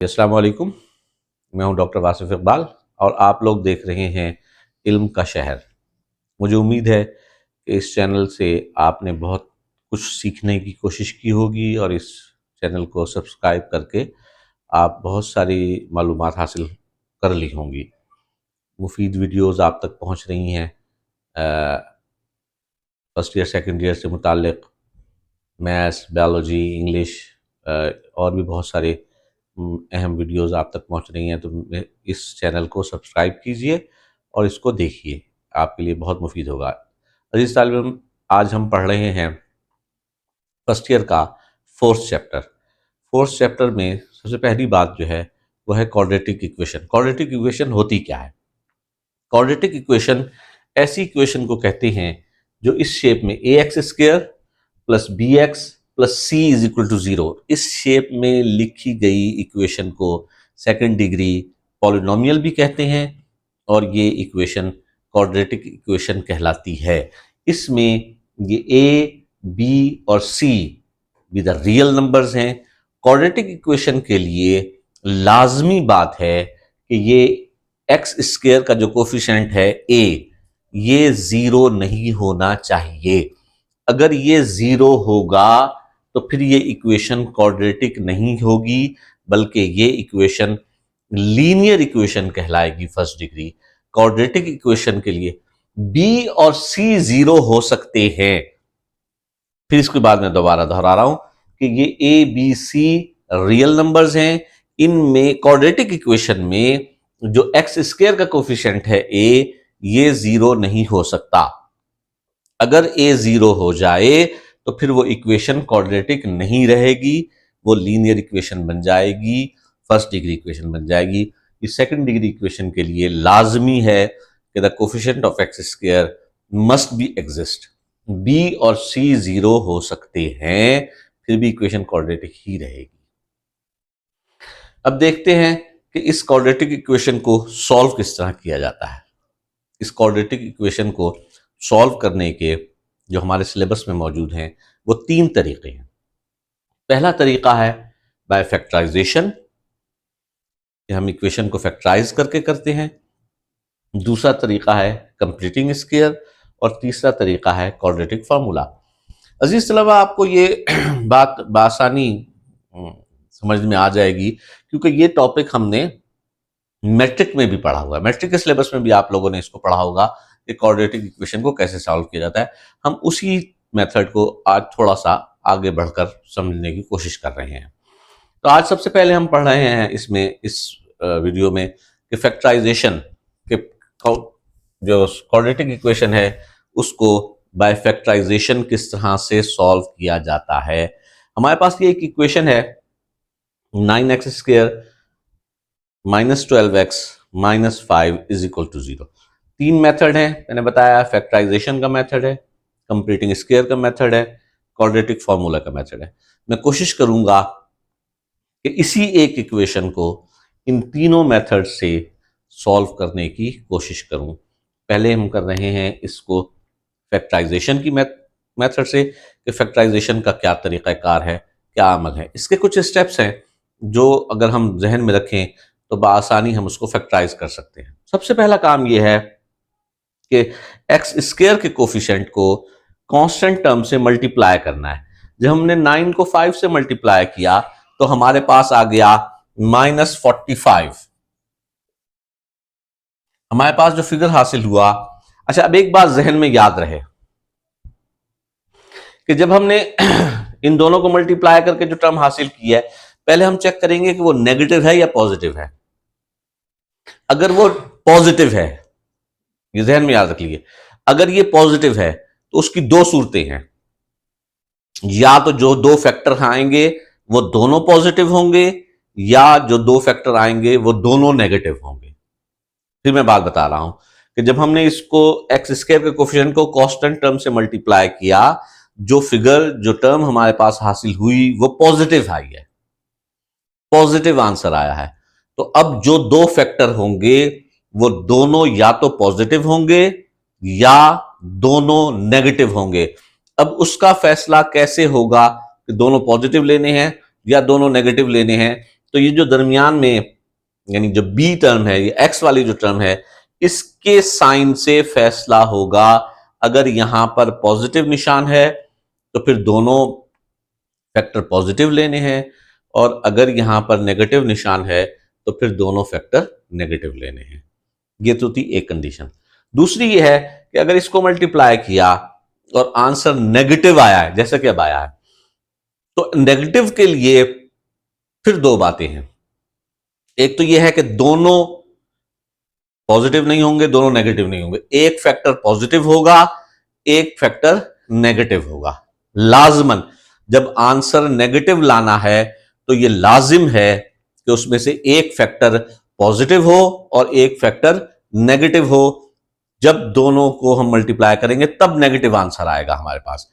अस्सलाम वालेकुम। मैं हूं डॉक्टर वासिफ इकबाल और आप लोग देख रहे हैं इल्म का शहर। मुझे उम्मीद है कि इस चैनल से आपने बहुत कुछ सीखने की कोशिश की होगी और इस चैनल को सब्सक्राइब करके आप बहुत सारी मालूमात हासिल कर ली होंगी। मुफीद वीडियोस आप तक पहुंच रही हैं। फर्स्ट ईयर सेकंड ईयर से मुताल्लिक़ मैथ्स, बायोलॉजी, इंग्लिश और भी बहुत सारे अहम वीडियोस आप तक पहुंच रही हैं। तो इस चैनल को सब्सक्राइब कीजिए और इसको देखिए, आपके लिए बहुत मुफीद होगा। अजीज़ तालिब इल्म, आज हम पढ़ रहे हैं फर्स्ट ईयर का फोर्थ चैप्टर। फोर्थ चैप्टर में सबसे पहली बात जो है वो है क्वाड्रेटिक इक्वेशन। क्वाड्रेटिक इक्वेशन होती क्या है? क्वाड्रेटिक इक्वेशन ऐसी इक्वेशन को कहते हैं जो इस शेप में A x square plus B x plus C is equal to zero, इस शेप में लिखी गई इक्वेशन को सेकंड डिग्री पॉलिनोमियल भी कहते हैं और ये इक्वेशन क्वाड्रेटिक इक्वेशन कहलाती है। इसमें ये ए, बी और सी भी द रियल नंबर्स हैं। क्वाड्रेटिक इक्वेशन के लिए लाजमी बात है कि ये एक्स स्क्वायर का जो कोफिशिएंट है ए, ये जीरो नहीं होना चाहिए। अगर ये जीरो होगा तो फिर ये इक्वेशन क्वाड्रेटिक नहीं होगी, बल्कि ये इक्वेशन लीनियर इक्वेशन कहलाएगी फर्स्ट डिग्री। क्वाड्रेटिक इक्वेशन के लिए बी और सी जीरो हो सकते हैं। फिर इसके बाद मैं दोबारा दोहरा रहा हूं कि ये A B C real numbers हैं। इनमें क्वाड्रेटिक इक्वेशन में जो एक्स स्क्वायर का कोफिशिएंट है ए, ये जीरो नहीं हो सकता। अगर ए जीरो हो जाए तो फिर वो इक्वेशन क्वाड्रेटिक नहीं रहेगी, वो लीनियर इक्वेशन बन जाएगी, फर्स्ट डिग्री इक्वेशन बन जाएगी। इस सेकंड डिग्री इक्वेशन के लिए लाजमी है कि the coefficient of x square must be exist. B और सी जीरो हो सकते हैं, फिर भी इक्वेशन क्वाड्रेटिक ही रहेगी। अब देखते हैं कि इस क्वाड्रेटिक इक्वेशन को सॉल्व किस तरह किया जाता है। इस क्वाड्रेटिक इक्वेशन को सॉल्व करने के जो हमारे सिलेबस में मौजूद हैं वो तीन तरीके हैं। पहला तरीका है बाय फैक्टराइजेशन, हम इक्वेशन को फैक्टराइज करके करते हैं। दूसरा तरीका है कंप्लीटिंग स्क्वायर और तीसरा तरीका है क्वाड्रेटिक फार्मूला। अजीज तलबा, आपको ये बात बासानी समझ में आ जाएगी क्योंकि ये टॉपिक हमने मैट्रिक में भी पढ़ा हुआ है। मैट्रिक के सिलेबस में भी आप लोगों ने इसको पढ़ा होगा कि क्वाड्रेटिक इक्वेशन को कैसे सॉल्व किया जाता है। हम उसी मेथड को आज थोड़ा सा आगे बढ़कर समझने की कोशिश कर रहे हैं। तो आज सबसे पहले हम पढ़ रहे हैं इस वीडियो में कि फैक्टराइजेशन के जो क्वाड्रेटिक इक्वेशन है उसको बाय फैक्टराइजेशन किस तरह से सॉल्व किया जाता है। हमारे पास ये एक इक्वेशन है 9x square minus 12x minus 5 is equal to 0। तीन मेथड है, मैंने बताया। फैक्टराइजेशन का मेथड है, कंप्लीटिंग स्क्वायर का मेथड है, क्वाड्रेटिक फार्मूला का मेथड है। मैं कोशिश करूंगा कि इसी एक इक्वेशन को इन तीनों मेथड से सॉल्व करने की कोशिश करूं। पहले हम कर रहे हैं इसको फैक्टराइजेशन की मेथड से कि फैक्टराइजेशन का क्या तरीक़ाकार है, क्या अमल है। इसके कुछ स्टेप्स हैं जो अगर हम जहन में रखें तो बआसानी हम उसको फैक्टराइज कर सकते हैं। सबसे पहला काम यह है कि एक्स स्क्वायर के कोफिशिएंट को कांस्टेंट टर्म से मल्टीप्लाई करना है। जब हमने 9 को 5 से मल्टीप्लाई किया तो हमारे पास आ गया -45। हमारे पास जो फिगर हासिल हुआ, अच्छा अब एक बात जहन में याद रहे कि जब हमने इन दोनों को मल्टीप्लाई करके जो टर्म हासिल की है, पहले हम चेक करेंगे कि वो नेगेटिव है या पॉजिटिव है। अगर वो पॉजिटिव है, ये जहन में याद रख लीजिए, अगर ये पॉजिटिव है तो उसकी दो सूरतें हैं। या तो जो दो फैक्टर आएंगे वो दोनों पॉजिटिव होंगे, या जो दो फैक्टर आएंगे वो दोनों नेगेटिव होंगे। फिर मैं बात बता रहा हूं कि जब हमने इसको एक्स स्क्वायर के कोफिशिएंट को कांस्टेंट टर्म से मल्टीप्लाई किया, जो फिगर जो टर्म हमारे पास हासिल हुई वो पॉजिटिव आई है, पॉजिटिव आंसर आया है। तो अब जो दो फैक्टर होंगे वो दोनों या तो पॉजिटिव होंगे या दोनों नेगेटिव होंगे। अब उसका फैसला कैसे होगा कि दोनों पॉजिटिव लेने हैं या दोनों नेगेटिव लेने हैं, तो ये जो दरमियान में यानी जो बी टर्म है, ये एक्स वाली जो टर्म है, इसके साइन से फैसला होगा। अगर यहां पर पॉजिटिव निशान है तो फिर दोनों फैक्टर पॉजिटिव लेने हैं, और अगर यहां पर नेगेटिव निशान है तो फिर दोनों फैक्टर नेगेटिव लेने हैं। ये तो थी एक कंडीशन। दूसरी ये है कि अगर इसको मल्टीप्लाई किया और आंसर नेगेटिव आया है, जैसा कि अब आया है, तो नेगेटिव के लिए फिर दो बातें हैं। एक तो यह है कि दोनों पॉजिटिव नहीं होंगे, दोनों नेगेटिव नहीं होंगे, एक फैक्टर पॉजिटिव होगा, एक फैक्टर नेगेटिव होगा। लाजमन जब आंसर नेगेटिव लाना है तो यह लाजिम है कि उसमें से एक फैक्टर पॉजिटिव हो और एक फैक्टर नेगेटिव हो। जब दोनों को हम मल्टीप्लाई करेंगे तब नेगेटिव आंसर आएगा हमारे पास।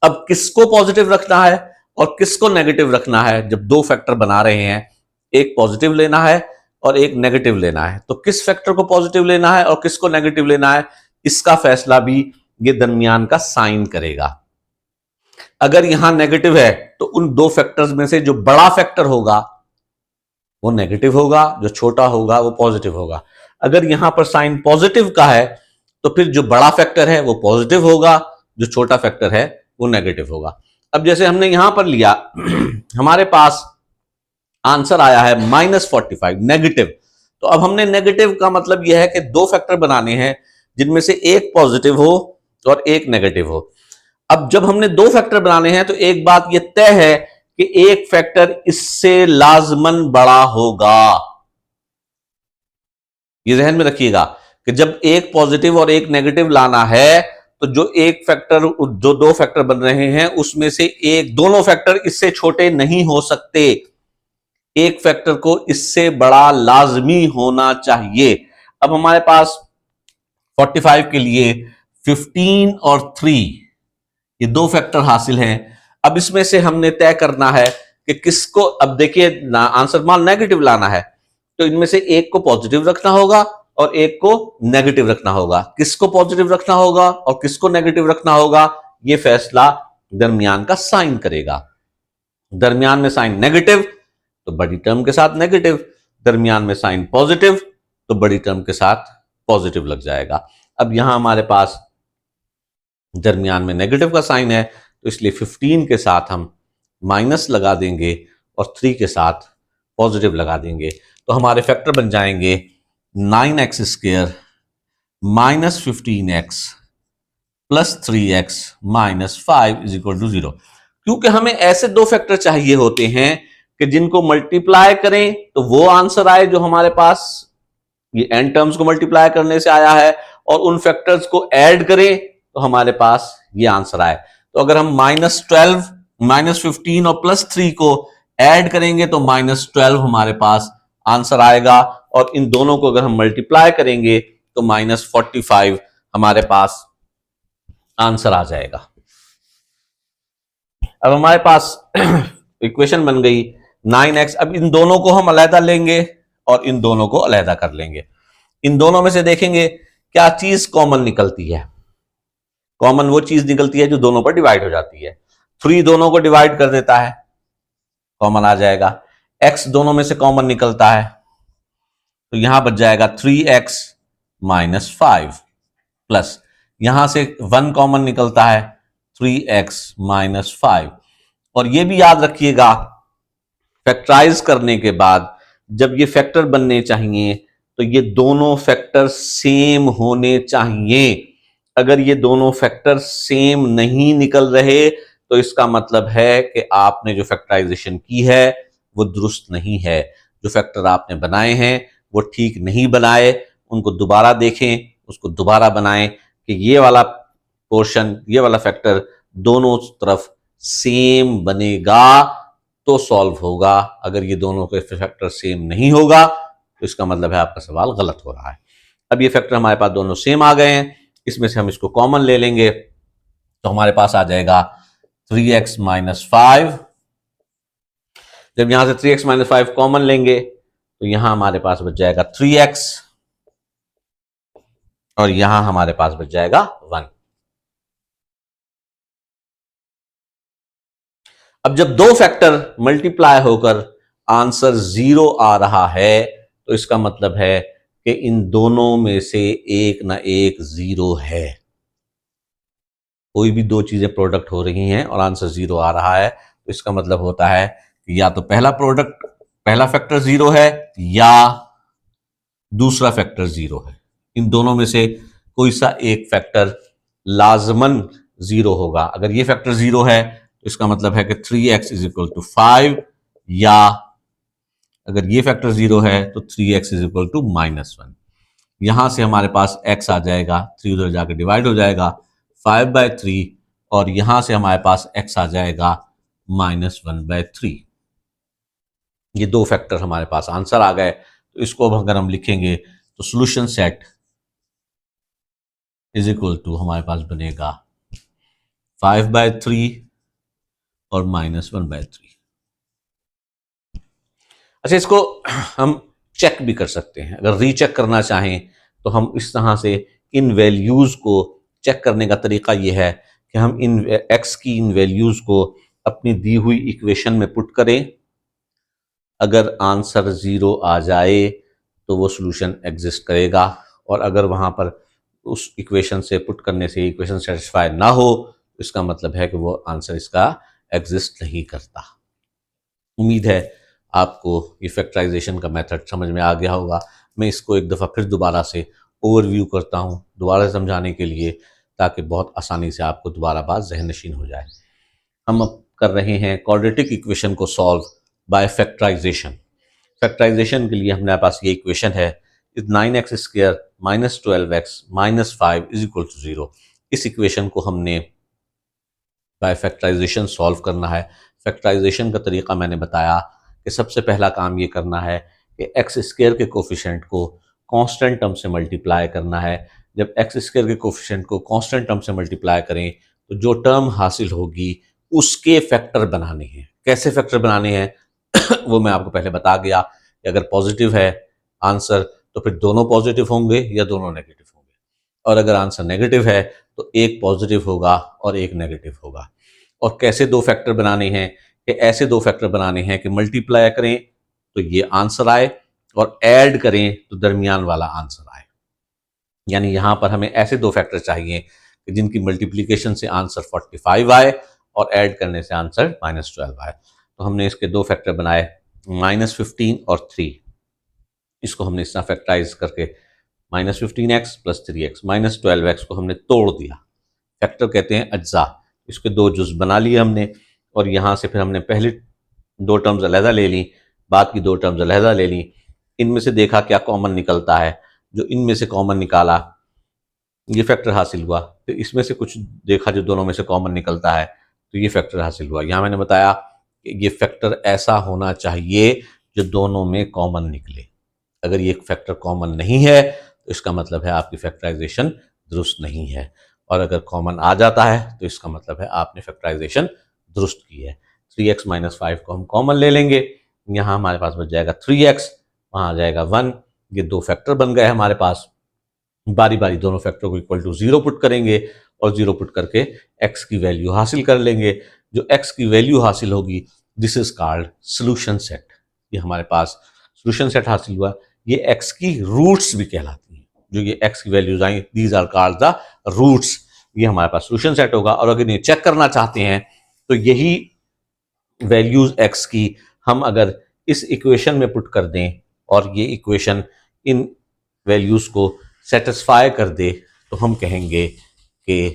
अब किसको पॉजिटिव रखना है और किसको नेगेटिव रखना है? जब दो फैक्टर बना रहे हैं, एक पॉजिटिव लेना है और एक नेगेटिव लेना है, तो किस फैक्टर को पॉजिटिव लेना है और किसको नेगेटिव लेना है, इसका फैसला भी ये दरमियान का साइन करेगा। अगर यहां नेगेटिव है तो उन दो फैक्टर्स में से जो बड़ा फैक्टर होगा वो नेगेटिव होगा, जो छोटा होगा वो पॉजिटिव होगा। अगर यहां पर साइन पॉजिटिव का है तो फिर जो बड़ा फैक्टर है वो पॉजिटिव होगा, जो छोटा फैक्टर है वो नेगेटिव होगा। अब जैसे हमने यहां पर लिया हमारे पास आंसर आया है -45 नेगेटिव। तो अब हमने नेगेटिव का मतलब यह है कि दो फैक्टर बनाने हैं जिनमें से एक पॉजिटिव हो और एक नेगेटिव हो। अब जब हमने दो फैक्टर बनाने हैं तो एक बात यह तय है कि एक फैक्टर इससे लाजमन बड़ा होगा। ये जहन में रखिएगा कि जब एक पॉजिटिव और एक नेगेटिव लाना है तो जो एक फैक्टर, जो दो फैक्टर बन रहे हैं उसमें से एक, दोनों फैक्टर इससे छोटे नहीं हो सकते, एक फैक्टर को इससे बड़ा लाजमी होना चाहिए। अब हमारे पास 45 के लिए 15 और 3 ये दो फैक्टर हासिल हैं। अब इसमें से हमने तय करना है कि किसको, अब देखिए आंसर मान नेगेटिव लाना है तो इनमें से एक को पॉजिटिव रखना होगा और एक को नेगेटिव रखना होगा। किसको पॉजिटिव रखना होगा और किसको नेगेटिव रखना होगा, यह फैसला दरमियान का साइन करेगा। दरमियान में साइन नेगेटिव तो बड़ी टर्म के साथ नेगेटिव, दरमियान में साइन पॉजिटिव तो बड़ी टर्म के साथ पॉजिटिव लग जाएगा। अब यहां हमारे पास दरमियान में नेगेटिव का साइन है तो इसलिए 15 के साथ हम माइनस लगा देंगे और 3 के साथ पॉजिटिव लगा देंगे। तो हमारे फैक्टर बन जाएंगे 9x² minus 15x plus 3x minus 5 is equal to 0। क्योंकि हमें ऐसे दो फैक्टर चाहिए होते हैं कि जिनको मल्टीप्लाई करें तो वो आंसर आए जो हमारे पास ये n टर्म्स को मल्टीप्लाई करने से आया है, और उन फैक्टर्स को ऐड करें तो हमारे पास ये आंसर आए। तो अगर हम -12 -15 और +3 को ऐड करेंगे तो -12 हमारे पास आंसर आएगा, और इन दोनों को अगर हम मल्टीप्लाई करेंगे तो -45 हमारे पास आंसर आ जाएगा। अब हमारे पास इक्वेशन बन गई 9x। अब इन दोनों को हम अलहदा लेंगे और इन दोनों को अलहदा कर लेंगे। इन दोनों में से देखेंगे क्या चीज कॉमन निकलती है। कॉमन वो चीज निकलती है जो दोनों पर डिवाइड हो जाती है। 3 दोनों को डिवाइड कर देता है, कॉमन आ जाएगा। x दोनों में से कॉमन निकलता है तो यहां बच जाएगा 3x माइनस 5 प्लस यहां से 1 कॉमन निकलता है 3x माइनस 5। और यह भी याद रखिएगा फैक्टराइज करने के बाद जब ये फैक्टर बनने चाहिए तो ये दोनों फैक्टर सेम होने चाहिए। अगर ये दोनों फैक्टर सेम नहीं निकल रहे तो इसका मतलब है कि आपने जो फैक्टराइजेशन की है वो दुरुस्त नहीं है। जो फैक्टर आपने बनाए हैं वो ठीक नहीं बनाए, उनको दोबारा देखें, उसको दोबारा बनाएं कि ये वाला पोर्शन, ये वाला फैक्टर दोनों तरफ सेम बनेगा तो सॉल्व होगा। अगर ये दोनों के फैक्टर सेम नहीं होगा तो इसका मतलब है आपका सवाल गलत हो रहा है। अब ये फैक्टर हमारे पास दोनों सेम आ गए हैं, इसमें से हम इसको कॉमन ले लेंगे तो हमारे पास आ जाएगा 3x माइनस 5। जब यहां से 3x माइनस 5 कॉमन लेंगे तो यहां हमारे पास बच जाएगा 3x और यहां हमारे पास बच जाएगा 1। अब जब दो फैक्टर मल्टीप्लाई होकर आंसर 0 आ रहा है तो इसका मतलब है कि इन दोनों में से एक ना एक 0 है। कोई भी दो चीजें प्रोडक्ट हो रही हैं और आंसर 0 आ रहा है तो इसका मतलब होता है कि या तो पहला फैक्टर 0 है या दूसरा फैक्टर 0 है। इन दोनों में से कोई सा एक फैक्टर लाजमन 0 होगा। अगर ये फैक्टर 0 है तो इसका मतलब है कि 3x इज इक्वल टू 5, या अगर ये फैक्टर 0 है तो 3x इज इक्वल टू -1। यहां से हमारे पास x आ जाएगा, 3 उधर जाकर डिवाइड हो जाएगा 5/3, और यहां से हमारे पास x आ जाएगा -1/3। ये दो फैक्टर हमारे पास आंसर आ गए। तो इसको अब अगर हम लिखेंगे तो solution set is equal to हमारे पास बनेगा 5/3 और -1/3। अच्छा, इसको हम चेक भी कर सकते हैं। अगर रीचेक करना चाहें तो हम इस तरह से इन वैल्यूज को चेक करने का तरीका यह है कि हम इन एक्स की इन वैल्यूज को अपनी दी हुई इक्वेशन में पुट करें। अगर आंसर 0 आ जाए तो वो सॉल्यूशन एग्जिस्ट करेगा, और अगर वहां पर उस इक्वेशन से पुट करने से इक्वेशन सेटिस्फाई ना हो तो इसका मतलब है कि वो आंसर इसका एग्जिस्ट नहीं करता। उम्मीद है आपको ये फैक्टराइजेशन का मेथड समझ में आ गया होगा। मैं इसको एक दफ़ा फिर दोबारा से ओवरव्यू करता हूँ दोबारा समझाने के लिए, ताकि बहुत आसानी से आपको दोबारा बात जहन नशीन हो जाए। हम अब कर रहे हैं क्वाड्रेटिक इक्वेशन को सॉल्व बाय फैक्टराइजेशन। फैक्टराइजेशन के लिए हमारे पास ये इक्वेशन है, 9x square minus 12x minus 5 is equal to 0। इस इक्वेशन को हमने बाय फैक्टराइजेशन सॉल्व करना है। फैक्टराइजेशन का तरीका मैंने बताया कि सबसे पहला काम ये करना है कि एक्स स्क्वायर के कोफिशिएंट को कांस्टेंट टर्म से मल्टीप्लाई करना है। जब एक्स स्क्वायर के कोफिशिएंट को कांस्टेंट टर्म से मल्टीप्लाई करें तो जो टर्म हासिल होगी उसके फैक्टर बनाने हैं। कैसे फैक्टर बनाने हैं वो मैं आपको पहले बता गया कि अगर पॉजिटिव है आंसर तो फिर दोनों पॉजिटिव होंगे या दोनों नेगेटिव होंगे, और अगर आंसर नेगेटिव है तो एक पॉजिटिव होगा और एक नेगेटिव होगा। और कैसे दो फैक्टर बनाने हैं कि ऐसे दो फैक्टर बनाने हैं कि मल्टीप्लाई करें तो ये आंसर आए और ऐड करें तो दरमियान वाला आंसर आए। यानी यहां पर हमें ऐसे दो फैक्टर चाहिए कि जिनकी मल्टीप्लीकेशन से आंसर 45 आए और ऐड करने से आंसर -12 आए। तो हमने इसके दो फैक्टर बनाए, -15 और 3। इसको हमने इस तरह फैक्टराइज करके -15x + 3x -12x को हमने तोड़ दिया। फैक्टर कहते हैं अज्जा। इसके दो जुज़ बना लिए हमने, और यहाँ से फिर हमने पहली दो टर्म्स अलहदा ले ली, बाद की दो टर्म्स अलहदा ले ली। इनमें से देखा क्या कॉमन निकलता है। जो इनमें से कॉमन निकाला ये फैक्टर हासिल हुआ। तो इसमें से कुछ देखा जो दोनों में से कॉमन निकलता है तो ये फैक्टर हासिल हुआ। यहाँ मैंने बताया कि ये फैक्टर ऐसा होना चाहिए जो दोनों में कॉमन निकले। अगर ये फैक्टर कॉमन नहीं है तो इसका मतलब है आपकी फैक्टराइजेशन दुरुस्त नहीं है, और अगर कॉमन आ जाता है तो इसका मतलब है आपने फैक्टराइजेशन दुरुस्त की है। 3x - 5 को हम कॉमन ले लेंगे, यहाँ हमारे पास बच जाएगा 3x, वहाँ आ जाएगा 1। ये दो फैक्टर बन गए हमारे पास। बारी बारी दोनों फैक्टर को इक्वल टू 0 पुट करेंगे और 0 पुट करके x की वैल्यू हासिल कर लेंगे। जो x की वैल्यू हासिल होगी this is called solution set. ये हमारे पास सोल्यूशन सेट हासिल हुआ। ये x की रूट्स भी कहलाती हैं। जो ये x की वैल्यूज आई these are called the roots. ये हमारे पास सोल्यूशन सेट होगा। और अगर ये चेक करना चाहते हैं तो यही वैल्यूज x की हम अगर इस इक्वेशन में पुट कर दें और ये इक्वेशन इन वैल्यूज को सेटिस्फाई कर दे तो हम कहेंगे कि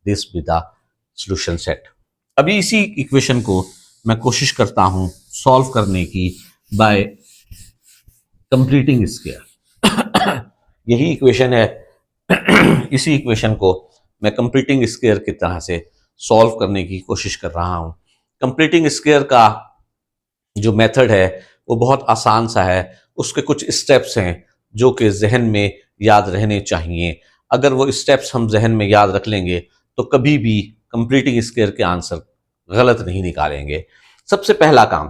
this be the solution set. अभी इसी इक्वेशन को मैं कोशिश करता हूं सॉल्व करने की बाय कंप्लीटिंग स्क्वायर। यही इक्वेशन है। इसी इक्वेशन को मैं कंप्लीटिंग स्क्वायर की तरह से सॉल्व करने की कोशिश कर रहा हूं। कंप्लीटिंग स्क्वायर का जो मेथड है वो बहुत आसान सा है। उसके कुछ स्टेप्स हैं जो कि जहन में याद रहने चाहिए। अगर वो स्टेप्स हम जहन में याद रख लेंगे तो कभी भी कंप्लीटिंग स्क्वायर के आंसर गलत नहीं निकालेंगे। सबसे पहला काम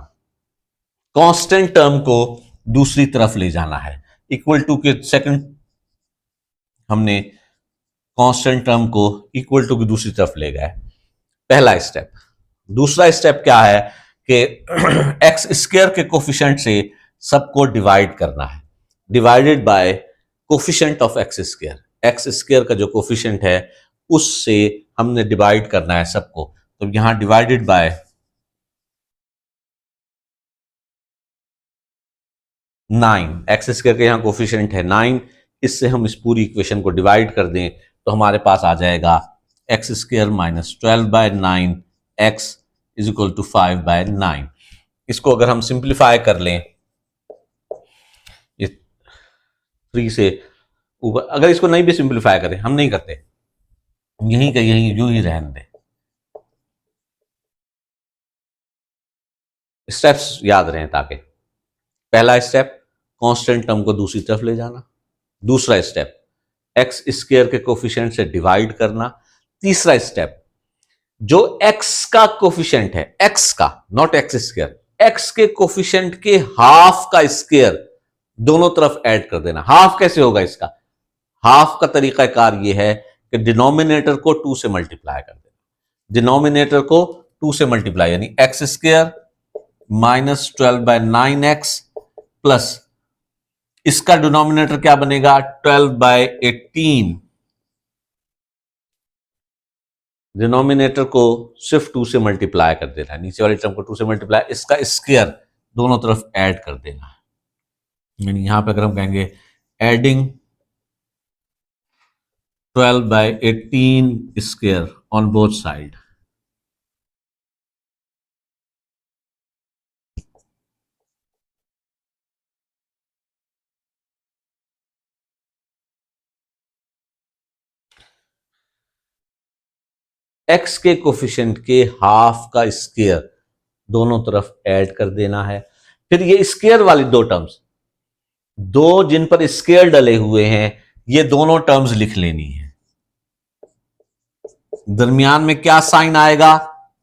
कांस्टेंट टर्म को दूसरी तरफ ले जाना है। इक्वल टू के सेकंड हमने कांस्टेंट टर्म को इक्वल टू की दूसरी तरफ ले गए, पहला स्टेप। दूसरा स्टेप क्या है कि एक्स स्क्वायर के कोफिशिएंट से सबको डिवाइड करना है, divided by coefficient of x square का जो कोफिशिएंट है उससे हमने डिवाइड करना है सबको। तो यहां डिवाइडेड बाय 9, एक्स स्क्वायर का यहाँ कोफिशिएंट है 9, इससे हम इस पूरी इक्वेशन को डिवाइड कर दें तो हमारे पास आ जाएगा x square minus 12/9 x is equal to 5/9। इसको अगर हम सिंप्लीफाई कर लें, ये 3 से ऊपर, अगर इसको नहीं भी सिंप्लीफाई करें, हम नहीं करते, यहीं का यहीं यूं ही रहने दें। स्टेप्स याद रहें ताकि पहला स्टेप कांस्टेंट टर्म को दूसरी तरफ ले जाना, दूसरा स्टेप एक्स स्क्वायर के कोफिशिएंट से डिवाइड करना, तीसरा स्टेप जो एक्स का कोफिशिएंट है, एक्स का, नॉट एक्स स्क्वायर, एक्स के कोफिशिएंट के हाफ का स्क्वायर दोनों तरफ ऐड कर देना। हाफ कैसे होगा इसका? हाफ का तरीकाकार ये है कि डिनोमिनेटर को 2 से मल्टीप्लाई कर देना, डिनोमिनेटर को 2 से मल्टीप्लाई, यानी x square minus 12/9x plus इसका डिनोमिनेटर क्या बनेगा 12/18, डिनोमिनेटर को सिर्फ 2 से मल्टीप्लाई कर देना है, नीचे वाली टर्म को 2 से मल्टीप्लाई, इसका स्क्वायर दोनों तरफ ऐड कर देना है। यानी यहां पे अगर हम कहेंगे adding 12/18 square on both side, x के कोफिशिएंट के हाफ का स्क्वायर दोनों तरफ ऐड कर देना है। फिर ये स्क्वायर वाली दो टर्म्स, दो जिन पर स्क्वायर डले हुए हैं, ये दोनों टर्म्स लिख लेनी है। दरमियान में क्या साइन आएगा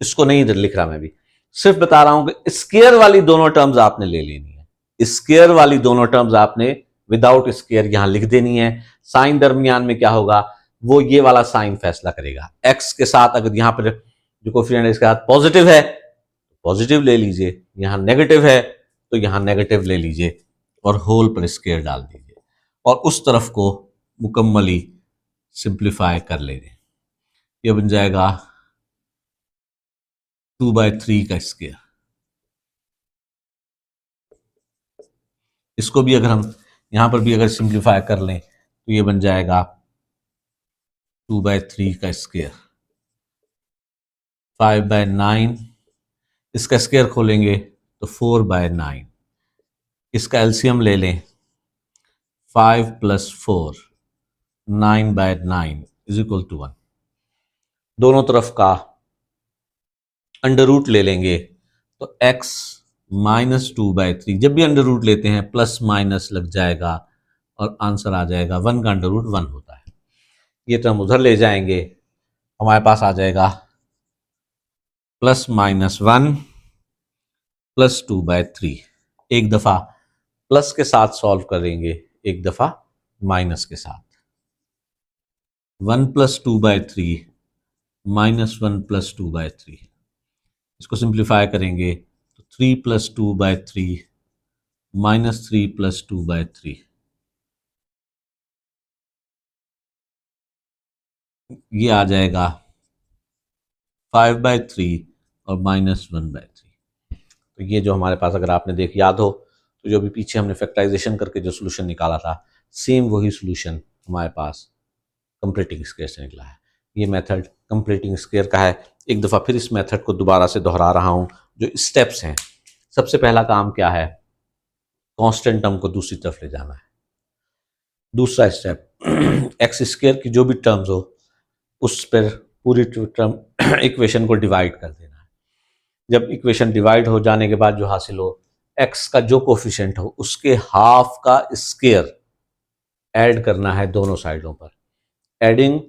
इसको नहीं लिख रहा मैं भी, सिर्फ बता रहा हूं कि स्क्वायर वाली दोनों टर्म्स आपने ले लेनी है, स्क्वायर वाली दोनों टर्म्स आपने विदाउट स्क्वायर यहां लिख देनी है। साइन दरमियान में क्या होगा, वो ये वाला साइन फैसला करेगा। एक्स के साथ अगर यहां पर जो कोफिशिएंट इसके साथ पॉजिटिव है, पॉजिटिव ले लीजिए, यहां नेगेटिव है तो यहां नेगेटिव ले लीजिए और होल पर स्क्वायर डाल दीजिए और उस तरफ को मुकम्मली सिंप्लीफाई कर लेंगे। ये बन जाएगा 2/3 का स्क्वायर। इसको भी अगर हम यहां पर भी अगर सिंप्लीफाई कर लें तो ये बन जाएगा 2/3 का स्क्वायर, 5/9, इसका स्क्वायर खोलेंगे तो 4/9, इसका एलसीएम ले लें 5 + 4, 9/9 इज इक्वल टू 1। दोनों तरफ का अंडर रूट ले लेंगे तो x -2/3, जब भी अंडर रूट लेते हैं प्लस माइनस लग जाएगा और आंसर आ जाएगा 1 का अंडर रूट 1 होता है। ये टर्म उधर ले जाएंगे, हमारे पास आ जाएगा +-1 + 2/3। एक दफा प्लस के साथ सॉल्व करेंगे, एक दफा माइनस के साथ। 1 + 2/3 -1 + 2/3, इसको सिंप्लीफाई करेंगे तो 3 + 2/3 -3 + 2/3, ये आ जाएगा 5/3 और -1/3। तो ये जो हमारे पास, अगर आपने याद हो तो जो भी पीछे हमने फैक्टराइजेशन करके जो सोल्यूशन निकाला था, सेम वही सोल्यूशन हमारे पास कंप्लीटिंग स्क्वायर से निकला है। ये मेथड कंप्लीटिंग स्क्वायर का है। एक दफ़ा फिर इस मेथड को दोबारा से दोहरा रहा हूँ। जो स्टेप्स हैं, सबसे पहला काम क्या है, कांस्टेंट टर्म को दूसरी तरफ ले जाना है। दूसरा स्टेप एक्स स्क्वायर की जो भी टर्म्स हो उस पर पूरी टर्म इक्वेशन को डिवाइड कर देना है। जब इक्वेशन डिवाइड हो जाने के बाद जो हासिल हो, एक्स का जो कोफिशिएंट हो उसके हाफ का स्क्वायर ऐड करना है दोनों साइडों पर। Adding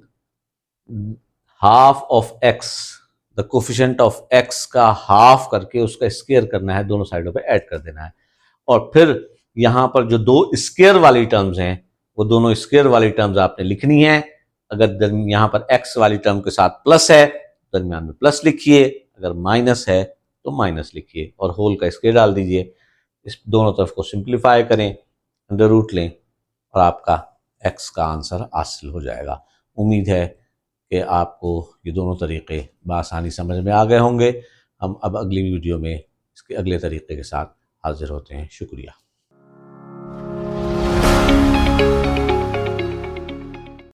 half of x, the coefficient of x का हाफ करके उसका स्क्वायर करना है, दोनों साइडों पे ऐड कर देना है। और फिर यहां पर जो दो स्क्वायर वाली टर्म्स हैं, वो दोनों स्क्वायर वाली टर्म्स आपने लिखनी है। अगर यहां पर एक्स वाली टर्म के साथ प्लस है, दरमियान में प्लस लिखिए, अगर माइनस है तो माइनस लिखिए और होल का स्क्वायर डाल दीजिए। इस दोनों तरफ को सिंप्लीफाई करें, अंडर रूट लें और आपका एक्स का आंसर हासिल हो जाएगा। उम्मीद है कि आपको ये दोनों तरीक़े बआसानी समझ में आ गए होंगे। हम अब अगली वीडियो में इसके अगले तरीक़े के साथ हाज़िर होते हैं। शुक्रिया।